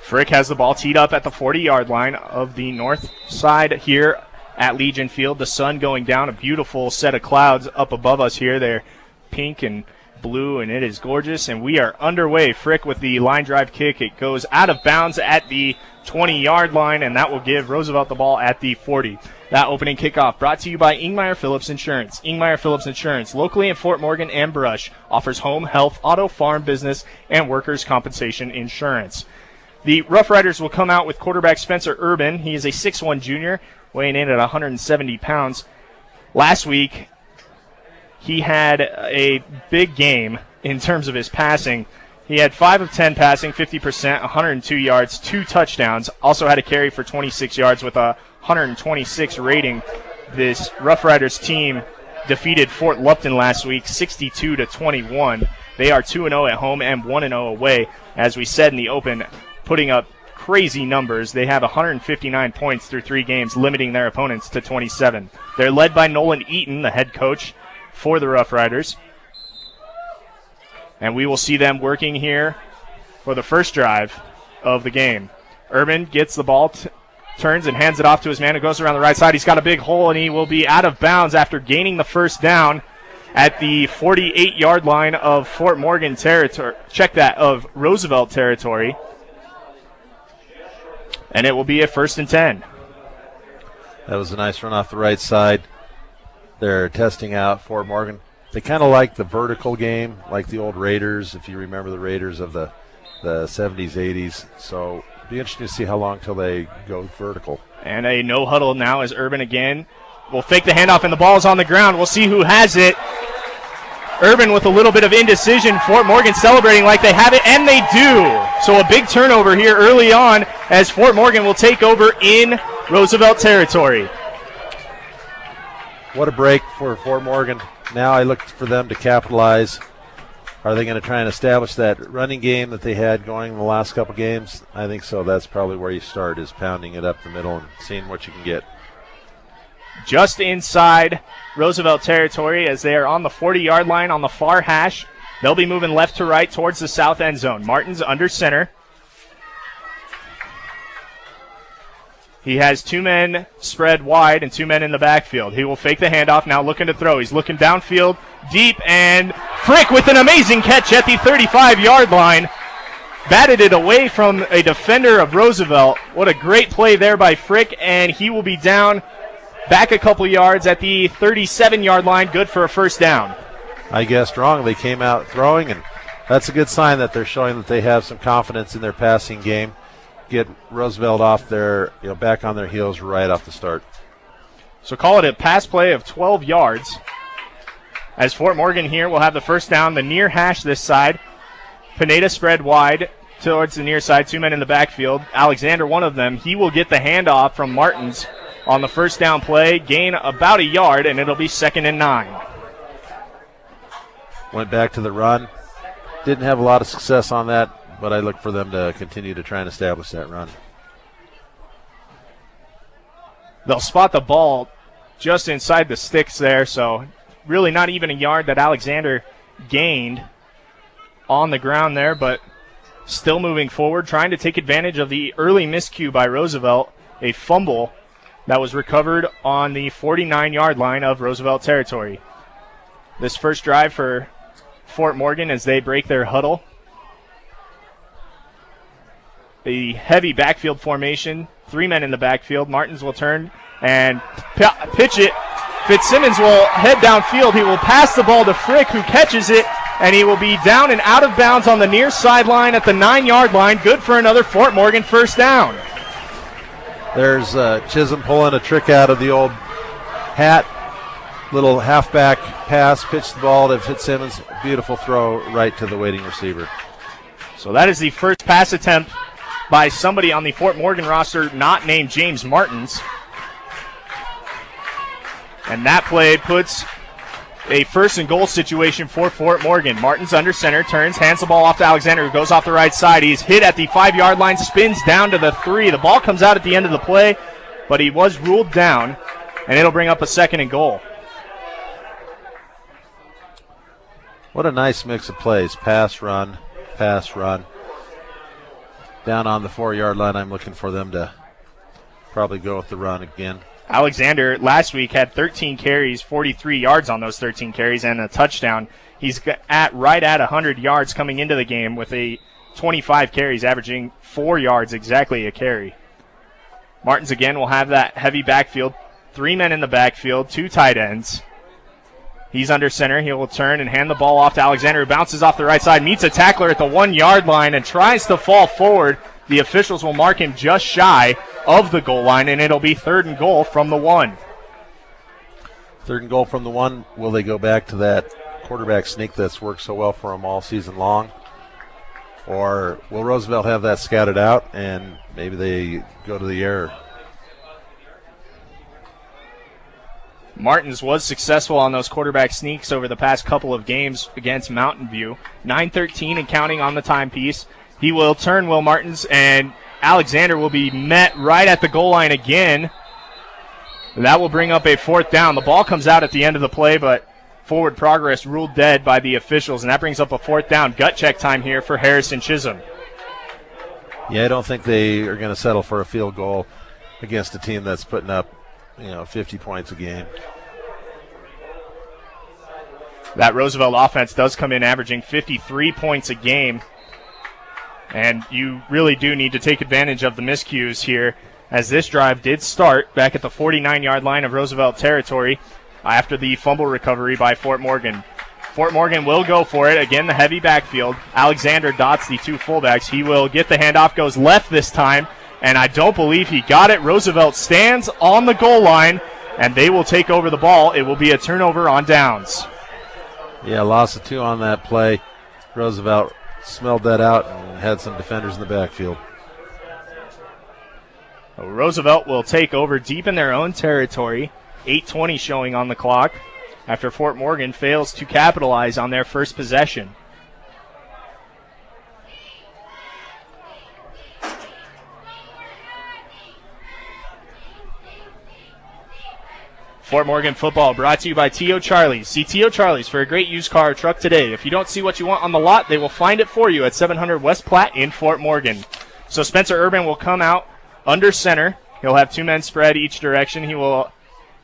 Frick has the ball teed up at the 40-yard line of the north side here at Legion Field. The sun going down, a beautiful set of clouds up above us here. They're pink and blue, and it is gorgeous. And we are underway. Frick with the line drive kick. It goes out of bounds at the 20-yard line, and that will give Roosevelt the ball at the 40. That opening kickoff brought to you by Ingmeyer Phillips Insurance. Ingmeyer Phillips Insurance, locally in Fort Morgan and Brush, offers home, health, auto, farm, business, and workers' compensation insurance. The Rough Riders will come out with quarterback Spencer Urban. He is a 6'1 junior, weighing in at 170 pounds. Last week, he had a big game in terms of his passing. He had 5 of 10 passing, 50%, 102 yards, 2 touchdowns. Also had a carry for 26 yards with a 126 rating. This Rough Riders team defeated Fort Lupton last week, 62-21. They are 2-0 at home and 1-0 away. As we said in the open, putting up crazy numbers. They have 159 points through 3 games, limiting their opponents to 27. They're led by Nolan Eaton, the head coach for the Rough Riders. And we will see them working here for the first drive of the game. Urban gets the ball, turns and hands it off to his man who goes around the right side. He's got a big hole, and he will be out of bounds after gaining the first down at the 48-yard line of Fort Morgan territory. Check that, of Roosevelt territory. And it will be a 1st and 10. That was a nice run off the right side. They're testing out Fort Morgan. They kind of like the vertical game, like the old Raiders, if you remember the Raiders of the 70s, 80s. So it'll be interesting to see how long till they go vertical. And a no huddle now as Urban again will fake the handoff, and the ball is on the ground. We'll see who has it. Urban with a little bit of indecision. Fort Morgan celebrating like they have it, and they do. So a big turnover here early on as Fort Morgan will take over in Roosevelt territory. What a break for Fort Morgan. Now I look for them to capitalize. Are they going to try and establish that running game that they had going in the last couple games? I think so. That's probably where you start, is pounding it up the middle and seeing what you can get. Just inside Roosevelt territory as they are on the 40-yard line on the far hash. They'll be moving left to right towards the south end zone. Martin's under center. He has 2 men spread wide and 2 men in the backfield. He will fake the handoff, now looking to throw. He's looking downfield, deep, and Frick with an amazing catch at the 35-yard line. Batted it away from a defender of Roosevelt. What a great play there by Frick, and he will be down back a couple yards at the 37-yard line, good for a 1st down. I guessed wrong. They came out throwing, and that's a good sign that they're showing that they have some confidence in their passing game. Get Roosevelt off their, back on their heels right off the start. So call it a pass play of 12 yards. As Fort Morgan here will have the 1st down, the near hash this side. Pineda spread wide towards the near side, 2 men in the backfield. Alexander, one of them, he will get the handoff from Martins on the 1st down play, gain about a yard, and it'll be 2nd and 9. Went back to the run. Didn't have a lot of success on that, but I look for them to continue to try and establish that run. They'll spot the ball just inside the sticks there, so really not even a yard that Alexander gained on the ground there, but still moving forward, trying to take advantage of the early miscue by Roosevelt, a fumble that was recovered on the 49-yard line of Roosevelt territory. This first drive for Fort Morgan as they break their huddle. A heavy backfield formation, 3 men in the backfield. Martins will turn and pitch it. Fitzsimmons will head downfield. He will pass the ball to Frick, who catches it, and he will be down and out of bounds on the near sideline at the 9-yard line. Good for another Fort Morgan 1st down. There's Chisholm pulling a trick out of the old hat. Little halfback pass, pitch the ball to Fitzsimmons. Beautiful throw right to the waiting receiver. So that is the first pass attempt by somebody on the Fort Morgan roster not named James Martins. And that play puts a 1st and goal situation for Fort Morgan. Martins under center, turns, hands the ball off to Alexander, who goes off the right side. He's hit at the 5-yard line, spins down to the 3. The ball comes out at the end of the play, but he was ruled down, and it'll bring up a 2nd and goal. What a nice mix of plays. Pass, run, pass, run. down on the 4-yard line. I'm looking for them to probably go with the run again. Alexander last week had 13 carries, 43 yards on those 13 carries, and a touchdown. He's right at 100 yards coming into the game with a 25 carries, averaging 4 yards exactly a carry. Martins again will have that heavy backfield. 3 men in the backfield, 2 tight ends. He's under center. He will turn and hand the ball off to Alexander, who bounces off the right side, meets a tackler at the 1-yard line, and tries to fall forward. The officials will mark him just shy of the goal line, and it'll be 3rd and goal from the 1. 3rd and goal from the 1. Will they go back to that quarterback sneak that's worked so well for them all season long? Or will Roosevelt have that scouted out and maybe they go to the air? Martins was successful on those quarterback sneaks over the past couple of games against Mountain View. 9:13 and counting on the timepiece. He will turn, Will Martins, and Alexander will be met right at the goal line again. That will bring up a 4th down. The ball comes out at the end of the play, but forward progress ruled dead by the officials, and that brings up a 4th down. Gut check time here for Harrison Chisholm. Yeah, I don't think they are going to settle for a field goal against a team that's putting up 50 points a game. That Roosevelt offense does come in averaging 53 points a game. And you really do need to take advantage of the miscues here, as this drive did start back at the 49-yard line of Roosevelt territory after the fumble recovery by Fort Morgan. Fort Morgan will go for it. Again, the heavy backfield. Alexander dots the 2 fullbacks. He will get the handoff, goes left this time, and I don't believe he got it. Roosevelt stands on the goal line, and they will take over the ball. It will be a turnover on downs. Yeah, loss of 2 on that play. Roosevelt smelled that out and had some defenders in the backfield. Roosevelt will take over deep in their own territory. 8:20 showing on the clock after Fort Morgan fails to capitalize on their first possession. Fort Morgan football brought to you by T.O. Charlie's. See T.O. Charlie's for a great used car or truck today. If you don't see what you want on the lot, they will find it for you at 700 West Platte in Fort Morgan. So Spencer Urban will come out under center. He'll have 2 men spread each direction. He will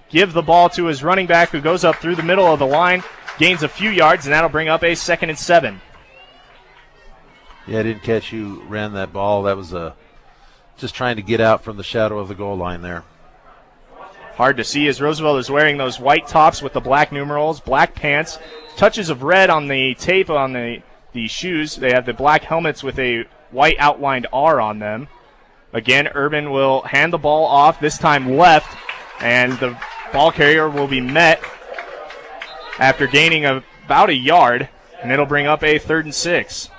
give the ball to his running back, who goes up through the middle of the line, gains a few yards, and that'll bring up a 2nd and 7. Yeah, I didn't catch who ran that ball. That was just trying to get out from the shadow of the goal line there. Hard to see as Roosevelt is wearing those white tops with the black numerals, black pants, touches of red on the tape on the shoes. They have the black helmets with a white outlined R on them. Again, Urban will hand the ball off, this time left, and the ball carrier will be met after gaining about a yard, and it'll bring up a 3rd and 6.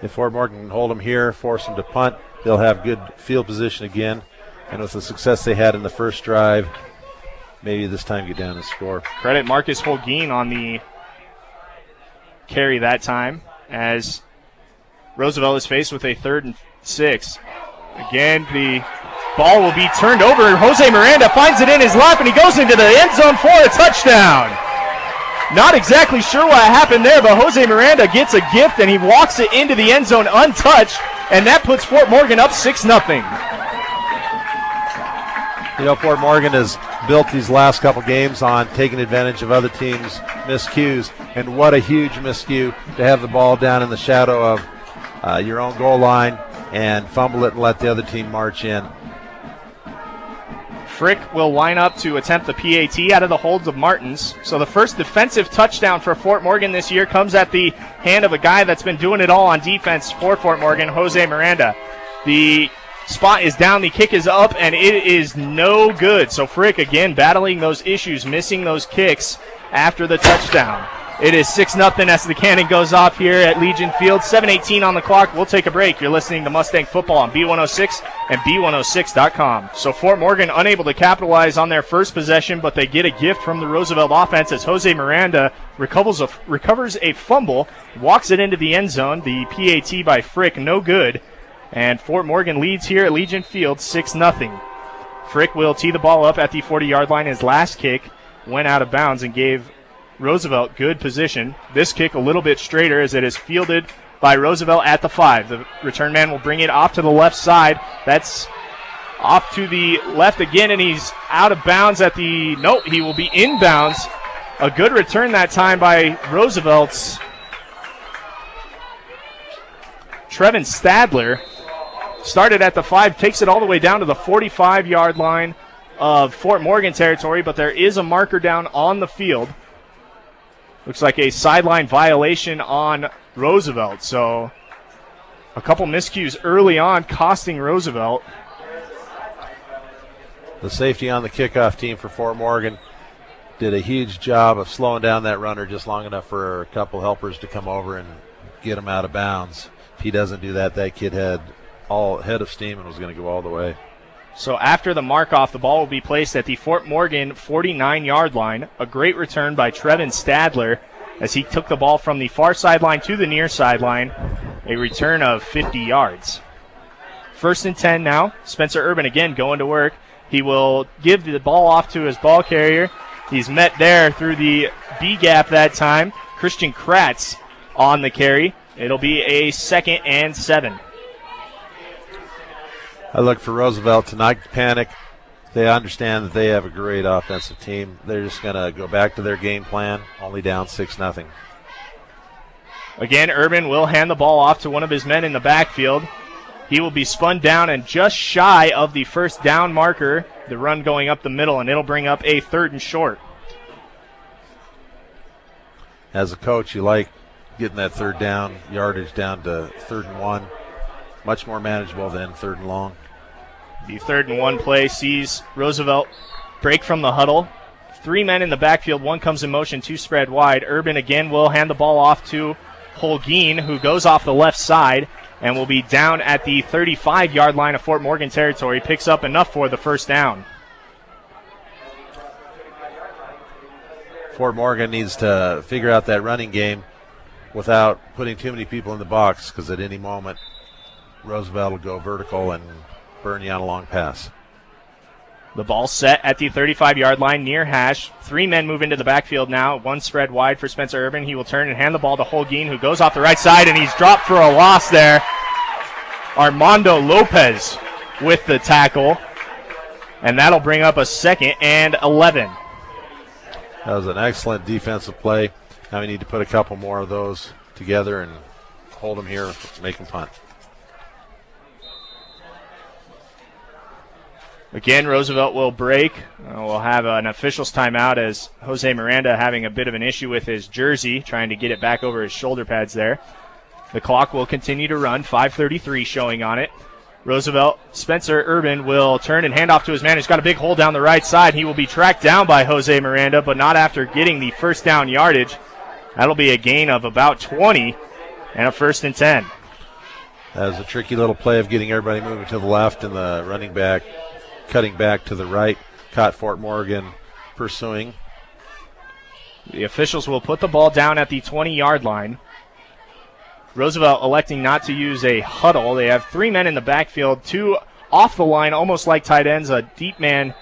If Fort Morgan can hold them here, force them to punt, they'll have good field position again. And with the success they had in the first drive, maybe this time get down and score. Credit Marcus Holguin on the carry that time, as Roosevelt is faced with a 3rd and 6. Again, the ball will be turned over. Jose Miranda finds it in his lap, and he goes into the end zone for a touchdown. Not exactly sure what happened there, but Jose Miranda gets a gift, and he walks it into the end zone untouched, and that puts Fort Morgan up 6-0. Fort Morgan has built these last couple games on taking advantage of other teams' miscues, and what a huge miscue to have the ball down in the shadow of your own goal line and fumble it and let the other team march in. Frick will line up to attempt the PAT out of the holds of Martins. So the first defensive touchdown for Fort Morgan this year comes at the hand of a guy that's been doing it all on defense for Fort Morgan, Jose Miranda. The spot is down, the kick is up, and it is no good. So Frick again battling those issues, missing those kicks after the touchdown. It is 6-0 as the cannon goes off here at Legion Field. 7:18 on the clock. We'll take a break. You're listening to Mustang Football on B106 and B106.com. So Fort Morgan unable to capitalize on their first possession, but they get a gift from the Roosevelt offense as Jose Miranda recovers a fumble, walks it into the end zone. The PAT by Frick, no good. And Fort Morgan leads here at Legion Field 6-0. Frick will tee the ball up at the 40-yard line. His last kick went out of bounds and gave Roosevelt good position. This kick a little bit straighter as it is fielded by Roosevelt at the 5. The return man will bring it off to the left side. That's off to the left again, and he's out of bounds at the... Nope, he will be inbounds. A good return that time by Roosevelt's Trevin Stadler. Started at the 5, takes it all the way down to the 45-yard line of Fort Morgan territory, but there is a marker down on the field. Looks like a sideline violation on Roosevelt. So a couple miscues early on costing Roosevelt. The safety on the kickoff team for Fort Morgan did a huge job of slowing down that runner just long enough for a couple helpers to come over and get him out of bounds. If he doesn't do that, that kid had all head of steam and was going to go all the way. So after the mark-off, the ball will be placed at the Fort Morgan 49-yard line. A great return by Trevin Stadler as he took the ball from the far sideline to the near sideline. A return of 50 yards. 1st and 10 now. Spencer Urban again going to work. He will give the ball off to his ball carrier. He's met there through the B gap that time. Christian Kratz on the carry. It'll be a 2nd and 7. I look for Roosevelt to not panic. They understand that they have a great offensive team. They're just going to go back to their game plan, only down 6-0. Again, Urban will hand the ball off to one of his men in the backfield. He will be spun down and just shy of the first down marker. The run going up the middle, and it'll bring up a 3rd and short. As a coach, you like getting that 3rd down yardage down to 3rd and 1. Much more manageable than 3rd and long. The 3rd and 1 play sees Roosevelt break from the huddle. 3 men in the backfield. 1 comes in motion, 2 spread wide. Urban again will hand the ball off to Holguin, who goes off the left side and will be down at the 35-yard line of Fort Morgan territory. Picks up enough for the 1st down. Fort Morgan needs to figure out that running game without putting too many people in the box, because at any moment Roosevelt will go vertical and burn you on a long pass. The ball set at the 35-yard line near hash. 3 men move into the backfield now. 1 spread wide for Spencer Urban. He will turn and hand the ball to Holguin, who goes off the right side, and he's dropped for a loss there. Armando Lopez with the tackle, and that'll bring up a 2nd and 11. That was an excellent defensive play. Now we need to put a couple more of those together and hold them here, make them punt. Again, Roosevelt will break. We'll have an official's timeout as Jose Miranda having a bit of an issue with his jersey, trying to get it back over his shoulder pads there. The clock will continue to run, 5:33 showing on it. Roosevelt, Spencer Urban will turn and hand off to his man. He's got a big hole down the right side. He will be tracked down by Jose Miranda, but not after getting the 1st down yardage. That'll be a gain of about 20 and a 1st and 10. That was a tricky little play of getting everybody moving to the left and the running back cutting back to the right. Caught Fort Morgan pursuing. The officials will put the ball down at the 20-yard line. Roosevelt electing not to use a huddle. They have 3 men in the backfield, 2 off the line, almost like tight ends, a deep man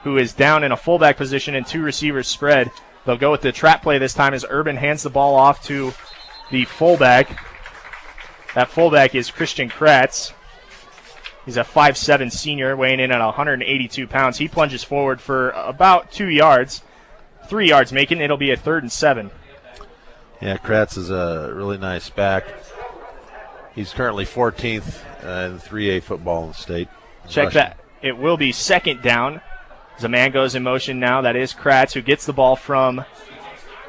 who is down in a fullback position, and 2 receivers spread. They'll go with the trap play this time as Urban hands the ball off to the fullback. That fullback is Christian Kratz. He's a 5'7 senior weighing in at 182 pounds. He plunges forward for about 2 yards. 3 yards making. It'll be a 3rd and 7. Yeah, Kratz is a really nice back. He's currently 14th in 3A football in the state. Check Rushing. that. It will be 2nd down. As a man goes in motion now, that is Kratz, who gets the ball from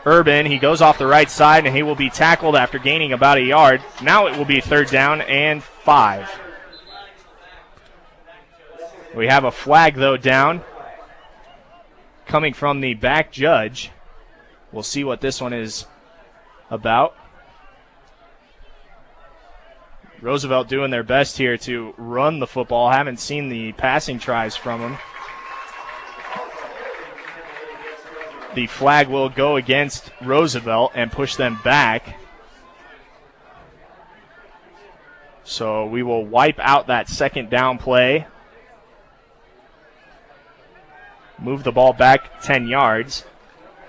Urban. He goes off the right side, and he will be tackled after gaining about a yard. Now it will be 3rd down and 5. We have a flag, though, down coming from the back judge. We'll see what this one is about. Roosevelt doing their best here to run the football. Haven't seen the passing tries from them. The flag will go against Roosevelt and push them back. So we will wipe out that 2nd down play. Move the ball back 10 yards,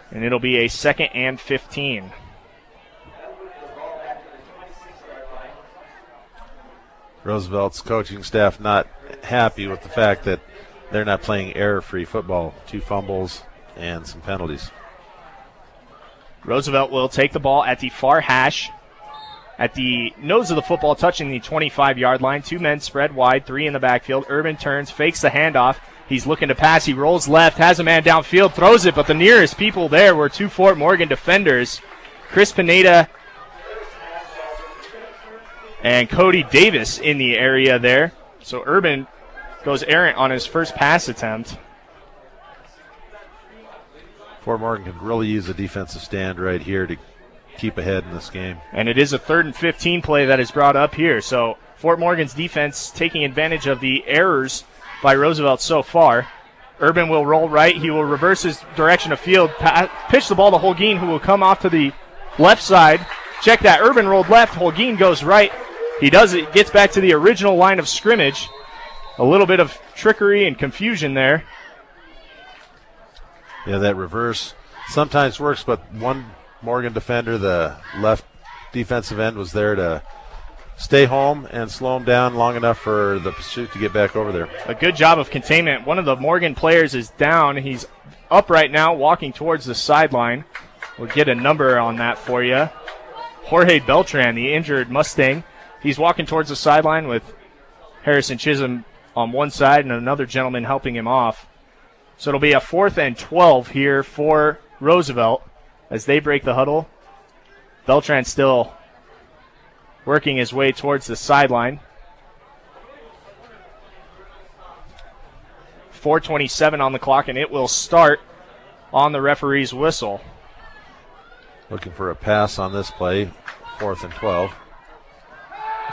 and it'll be a 2nd and 15. Roosevelt's coaching staff not happy with the fact that they're not playing error-free football. 2 fumbles and some penalties. Roosevelt will take the ball at the far hash, at the nose of the football, touching the 25-yard line. 2 men spread wide, 3 in the backfield. Urban turns, fakes the handoff. He's looking to pass. He rolls left, has a man downfield, throws it, but the nearest people there were 2 Fort Morgan defenders, Chris Pineda and Cody Davis in the area there. So Urban goes errant on his first pass attempt. Fort Morgan could really use a defensive stand right here to keep ahead in this game. And it is a 3rd and 15 play that is brought up here. So Fort Morgan's defense taking advantage of the errors by Roosevelt so far. Urban will roll right. He will reverse his direction of field, pitch the ball to Holguin, who will come off to the left side. Check that. Urban rolled left. Holguin goes right. He does it. Gets back to the original line of scrimmage. A little bit of trickery and confusion there. Yeah, that reverse sometimes works, but one Morgan defender, the left defensive end, was there to stay home and slow him down long enough for the pursuit to get back over there. A good job of containment. One of the Morgan players is down. He's up right now, walking towards the sideline. We'll get a number on that for you. Jorge Beltran, the injured Mustang. He's walking towards the sideline with Harrison Chisholm on one side and another gentleman helping him off. So it'll be a 4th and 12 here for Roosevelt as they break the huddle. Beltran still working his way towards the sideline. 4:27 on the clock, and it will start on the referee's whistle. Looking for a pass on this play, 4th and 12.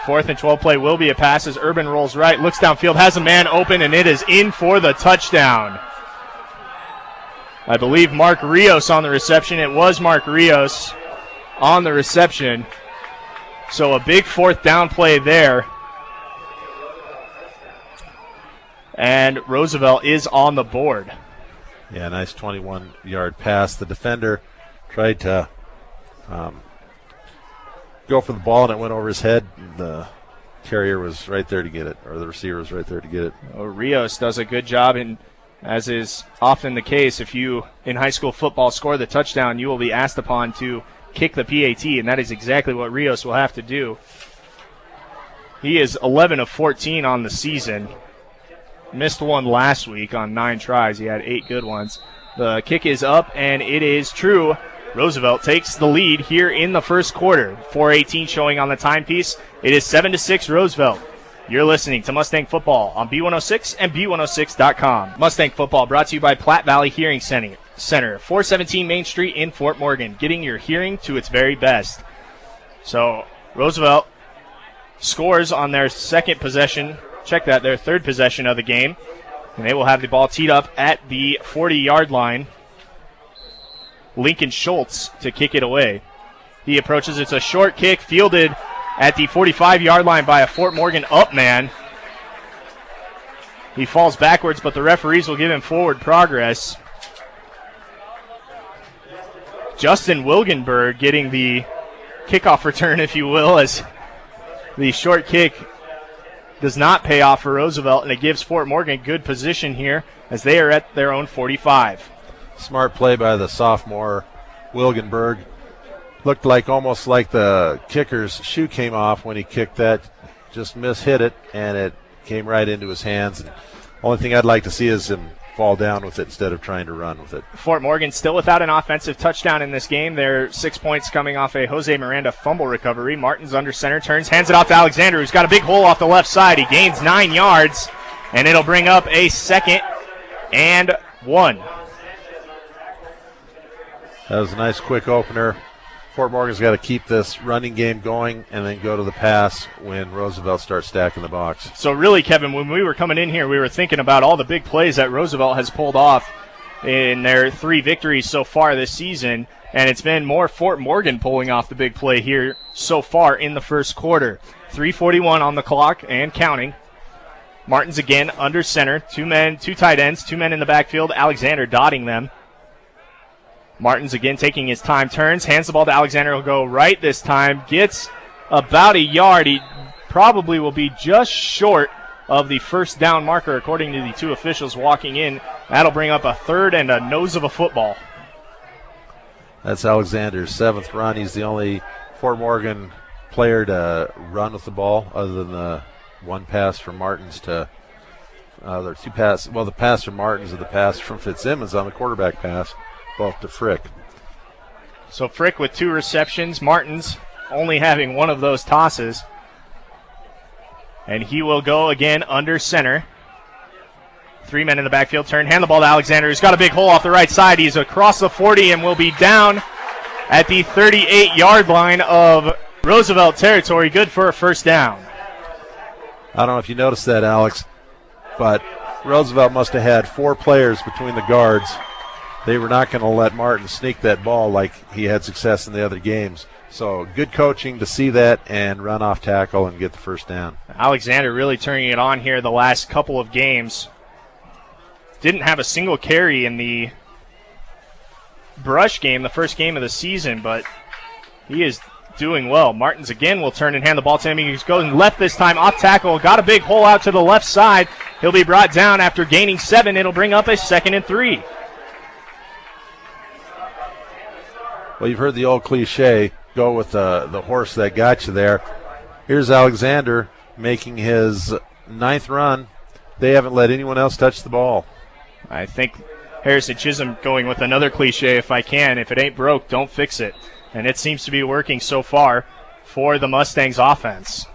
4th and 12 play will be a pass as Urban rolls right, looks downfield, has a man open, and it is in for the touchdown. I believe Mark Rios on the reception. It was Mark Rios on the reception. So a big 4th down play there. And Roosevelt is on the board. Yeah, nice 21-yard pass. The defender tried to go for the ball, and it went over his head. The carrier was right there to get it, or the receiver was right there to get it. Rios does a good job, and as is often the case, if you in high school football score the touchdown, you will be asked upon to kick the PAT, and that is exactly what Rios will have to do. He is 11 of 14 on the season. Missed one last week on 9 tries. He had 8 good ones. The kick is up, and it is true. Roosevelt takes the lead here in the first quarter. 4:18 showing on the timepiece. It is 7-6 Roosevelt. You're listening to Mustang Football on B106 and B106.com. Mustang Football brought to you by Platte Valley Hearing Center, 417 Main Street in Fort Morgan, getting your hearing to its very best. So Roosevelt scores on their second possession. Check that, their third possession of the game. And they will have the ball teed up at the 40-yard line. Lincoln Schultz to kick it away. He approaches. It's a short kick fielded at the 45-yard line by a Fort Morgan up man. He falls backwards, but the referees will give him forward progress. Justin Wilgenberg getting the kickoff return, if you will, as the short kick does not pay off for Roosevelt, and it gives Fort Morgan good position here as they are at their own 45. Smart play by the sophomore Wilgenberg. Looked like almost like the kicker's shoe came off when he kicked that. Just hit it, and it came right into his hands. And only thing I'd like to see is him fall down with it instead of trying to run with it. Fort Morgan still without an offensive touchdown in this game. They're 6 points coming off a Jose Miranda fumble recovery. Martin's under center, turns, hands it off to Alexander, who's got a big hole off the left side. He gains 9 yards, and it'll bring up a 2nd and 1. That was a nice quick opener. Fort Morgan's got to keep this running game going and then go to the pass when Roosevelt starts stacking the box. So really, Kevin, when we were coming in here, we were thinking about all the big plays that Roosevelt has pulled off in their 3 victories so far this season, and it's been more Fort Morgan pulling off the big play here so far in the first quarter. 3:41 on the clock and counting. Martin's again under center. 2 men, 2 tight ends, 2 men in the backfield. Alexander dotting them. Martin's again taking his time, turns, hands the ball to Alexander. He'll go right this time, gets about a yard. He probably will be just short of the first down marker, according to the two officials walking in. That'll bring up a third and a nose of a football. That's Alexander's 7th run. He's the only Fort Morgan player to run with the ball, other than the one pass from Martins to there are two passes. Well, the pass from Martins and the pass from Fitzsimmons on the quarterback pass, both to Frick. So Frick with 2 receptions, Martins only having one of those tosses. And he will go again under center. 3 men in the backfield, turn, hand the ball to Alexander, who's got a big hole off the right side. He's across the 40 and will be down at the 38-yard line of Roosevelt territory. Good for a first down. I don't know if you noticed that, Alex, but Roosevelt must have had 4 players between the guards. They were not going to let Martin sneak that ball like he had success in the other games. So good coaching to see that and run off tackle and get the first down. Alexander really turning it on here the last couple of games. Didn't have a single carry in the Brush game, the first game of the season, but he is doing well. Martins again will turn and hand the ball to him. He's going left this time, off tackle. Got a big hole out to the left side. He'll be brought down after gaining 7. It'll bring up a 2nd and 3. Well, you've heard the old cliche, go with the horse that got you there. Here's Alexander making his 9th run. They haven't let anyone else touch the ball. I think Harrison Chisholm going with another cliche, if I can. If it ain't broke, don't fix it. And it seems to be working so far for the Mustangs offense.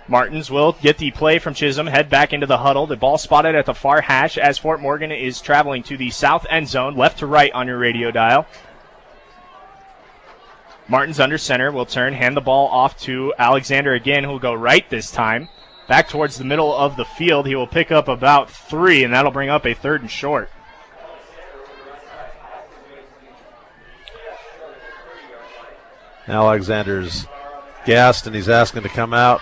Martins will get the play from Chisholm, head back into the huddle. The ball spotted at the far hash as Fort Morgan is traveling to the south end zone, left to right on your radio dial. Martins under center will turn, hand the ball off to Alexander again, who will go right this time. Back towards the middle of the field. He will pick up about 3, and that'll bring up a 3rd and short. Alexander's gassed, and he's asking to come out.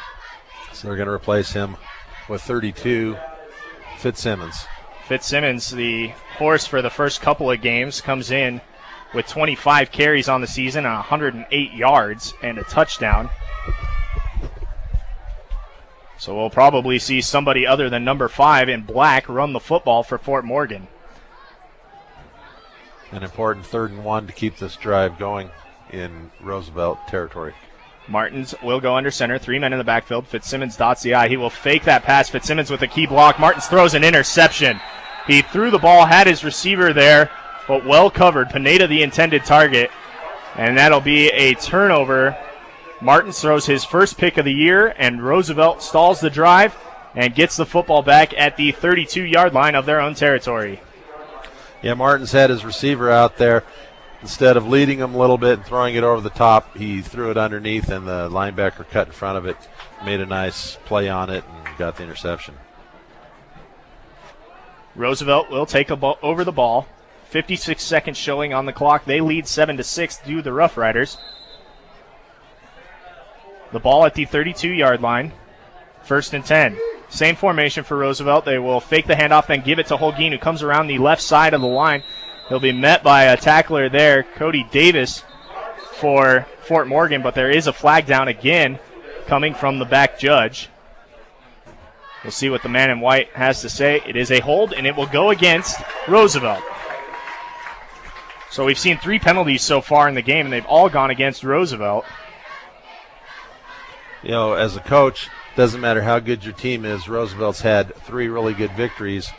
So they're going to replace him with 32, Fitzsimmons. Fitzsimmons, the horse for the first couple of games, comes in with 25 carries on the season and 108 yards and a touchdown. So we'll probably see somebody other than number 5 in black run the football for Fort Morgan. An important 3rd and 1 to keep this drive going in Roosevelt territory. Martins will go under center. 3 men in the backfield. Fitzsimmons dots the I. He will fake that pass. Fitzsimmons with a key block. Martins throws an interception. He threw the ball, had his receiver there, but well covered. Pineda the intended target. And that'll be a turnover. Martins throws his first pick of the year, and Roosevelt stalls the drive and gets the football back at the 32-yard line of their own territory. Yeah, Martins had his receiver out there. Instead of leading him a little bit and throwing it over the top, he threw it underneath, and the linebacker cut in front of it, made a nice play on it, and got the interception. Roosevelt will take over the ball. 56 seconds showing on the clock. They lead 7-6 to the Rough Riders. The ball at the 32-yard line. 1st and 10. Same formation for Roosevelt. They will fake the handoff, then give it to Holguin, who comes around the left side of the line. He'll be met by a tackler there, Cody Davis, for Fort Morgan, but there is a flag down again coming from the back judge. We'll see what the man in white has to say. It is a hold, and it will go against Roosevelt. So we've seen 3 penalties so far in the game, and they've all gone against Roosevelt. You know, as a coach, doesn't matter how good your team is. Roosevelt's had 3 really good victories.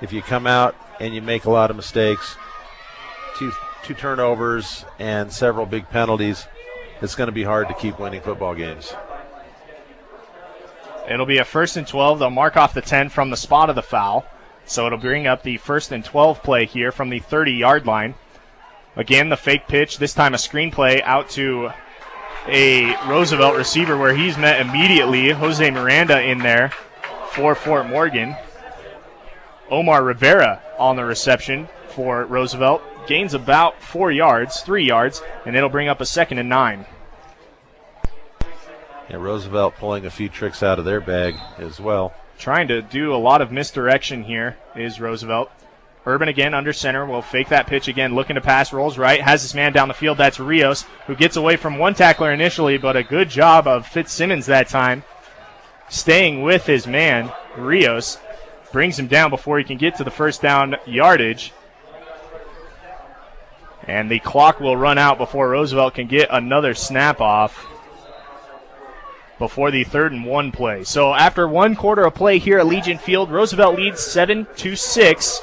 If you come out and you make a lot of mistakes, two turnovers and several big penalties, it's going to be hard to keep winning football games. It'll be a 1st and 12. They'll mark off the 10 from the spot of the foul. So it'll bring up the 1st and 12 play here from the 30-yard line. Again, the fake pitch, this time a screen play out to a Roosevelt receiver where he's met immediately. Jose Miranda in there for Fort Morgan. Omar Rivera on the reception for Roosevelt. Gains about 3 yards, and it'll bring up a 2nd and 9. Yeah, Roosevelt pulling a few tricks out of their bag as well. Trying to do a lot of misdirection here is Roosevelt. Urban again under center, will fake that pitch again, looking to pass, rolls right, has his man down the field. That's Rios, who gets away from one tackler initially, but a good job of Fitzsimmons that time, staying with his man. Rios brings him down before he can get to the first down yardage. And the clock will run out before Roosevelt can get another snap off before the 3rd and 1 play. So after 1 quarter of play here at Legion Field, Roosevelt leads 7-6.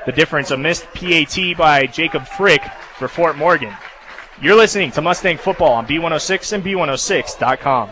The difference, a missed PAT by Jacob Frick for Fort Morgan. You're listening to Mustang Football on B106 and B106.com.